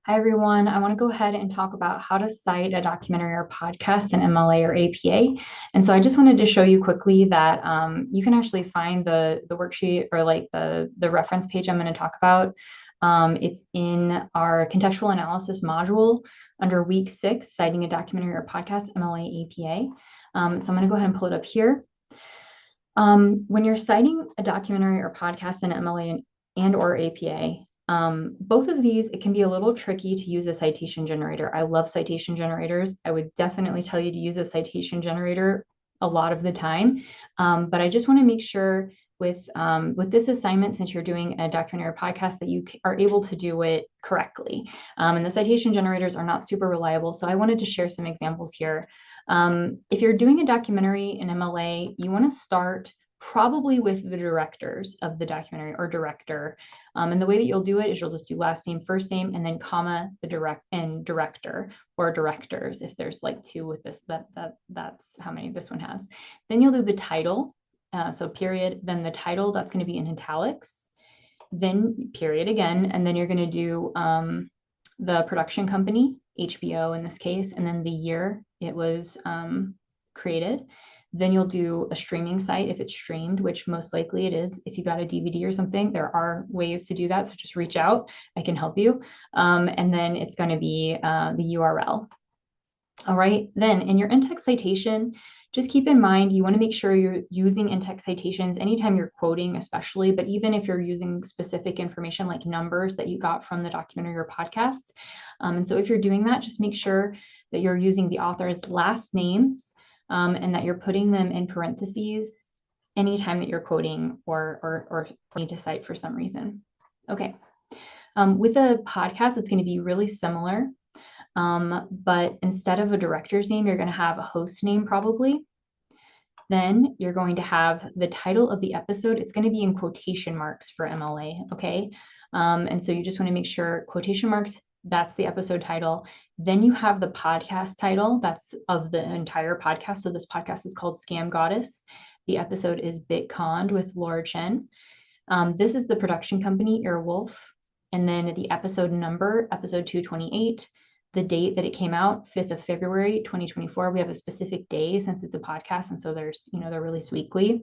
Hi, everyone. I want to go ahead and talk about how to cite a documentary or podcast in MLA or APA. And so I just wanted to show you quickly that you can actually find the worksheet or like the reference page I'm going to talk about. It's in our contextual analysis module under week 6, citing a documentary or podcast, MLA, APA. So I'm going to go ahead and pull it up here. When you're citing a documentary or podcast in MLA and or APA, both of these, it can be a little tricky to use a citation generator. I love citation generators. I would definitely tell you to use a citation generator a lot of the time. But I just want to make sure with this assignment, since you're doing a documentary or podcast, that you are able to do it correctly. And the citation generators are not super reliable. So I wanted to share some examples here. If you're doing a documentary in MLA, you want to start probably with the directors of the documentary or director. And the way that you'll do it is you'll just do last name, first name, and then comma the director or directors. If there's like two with this, that's how many this one has. Then you'll do the title. So period, then the title, that's going to be in italics, then period again, and then you're going to do the production company, HBO in this case, and then the year it was created. Then you'll do a streaming site if it's streamed, which most likely it is. If you got a DVD or something, there are ways to do that. So just reach out. I can help you. And then it's going to be the URL. All right. Then in your in-text citation, just keep in mind, you want to make sure you're using in-text citations anytime you're quoting, especially, but even if you're using specific information like numbers that you got from the documentary or podcast. And so if you're doing that, just make sure that you're using the author's last names and that you're putting them in parentheses anytime that you're quoting or need to cite for some reason. Okay. With a podcast, it's going to be really similar. But instead of a director's name, you're going to have a host name probably. Then you're going to have the title of the episode. It's going to be in quotation marks for MLA, okay? And so you just want to make sure quotation marks, that's the episode title. Then you have the podcast title, that's of the entire podcast. So this podcast is called Scam Goddess. The episode is BitConned with Laura Chen. This is the production company, Earwolf. And then the episode number, episode 228. The date that it came out, 5th of February, 2024. We have a specific day since it's a podcast. And so there's, they're released weekly.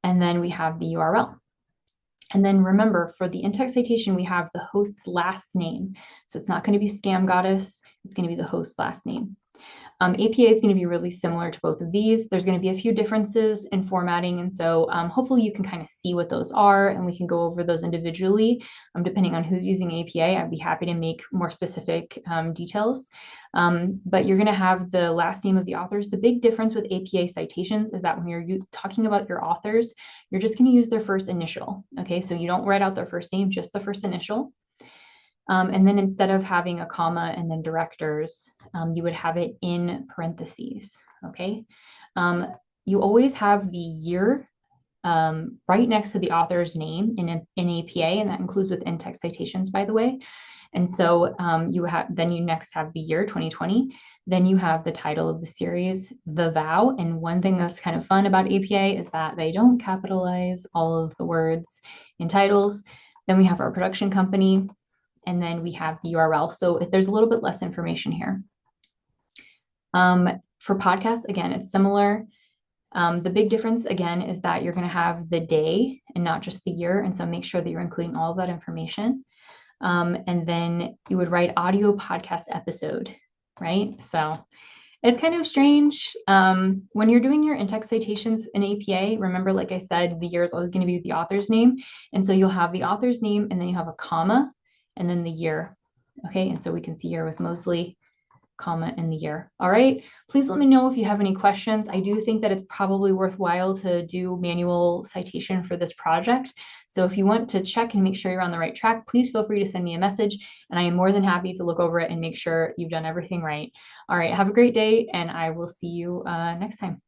And then we have the URL. And then remember, for the in-text citation, we have the host's last name. So it's not going to be Scam Goddess. It's going to be the host's last name. APA is going to be really similar to both of these. There's going to be a few differences in formatting. And so hopefully you can kind of see what those are and we can go over those individually. Depending on who's using APA, I'd be happy to make more specific details. But you're going to have the last name of the authors. The big difference with APA citations is that when you're talking about your authors, you're just going to use their first initial. Okay, so you don't write out their first name, just the first initial. And then instead of having a comma and then directors, you would have it in parentheses, okay? You always have the year right next to the author's name in APA, and that includes with in-text citations, by the way. And so then you next have the year 2020, then you have the title of the series, The Vow. And one thing that's kind of fun about APA is that they don't capitalize all of the words in titles. Then we have our production company, and then we have the URL. So there's a little bit less information here. For podcasts, again, it's similar. The big difference, again, is that you're going to have the day and not just the year. And so make sure that you're including all of that information. And then you would write audio podcast episode, right? So it's kind of strange. When you're doing your in-text citations in APA, remember, like I said, the year is always going to be the author's name. And so you'll have the author's name and then you have a comma and then the year. Okay, and so we can see here with Mosley, comma, and the year. All right, please let me know if you have any questions. I do think that it's probably worthwhile to do manual citation for this project. So if you want to check and make sure you're on the right track, please feel free to send me a message and I am more than happy to look over it and make sure you've done everything right. All right, have a great day and I will see you next time.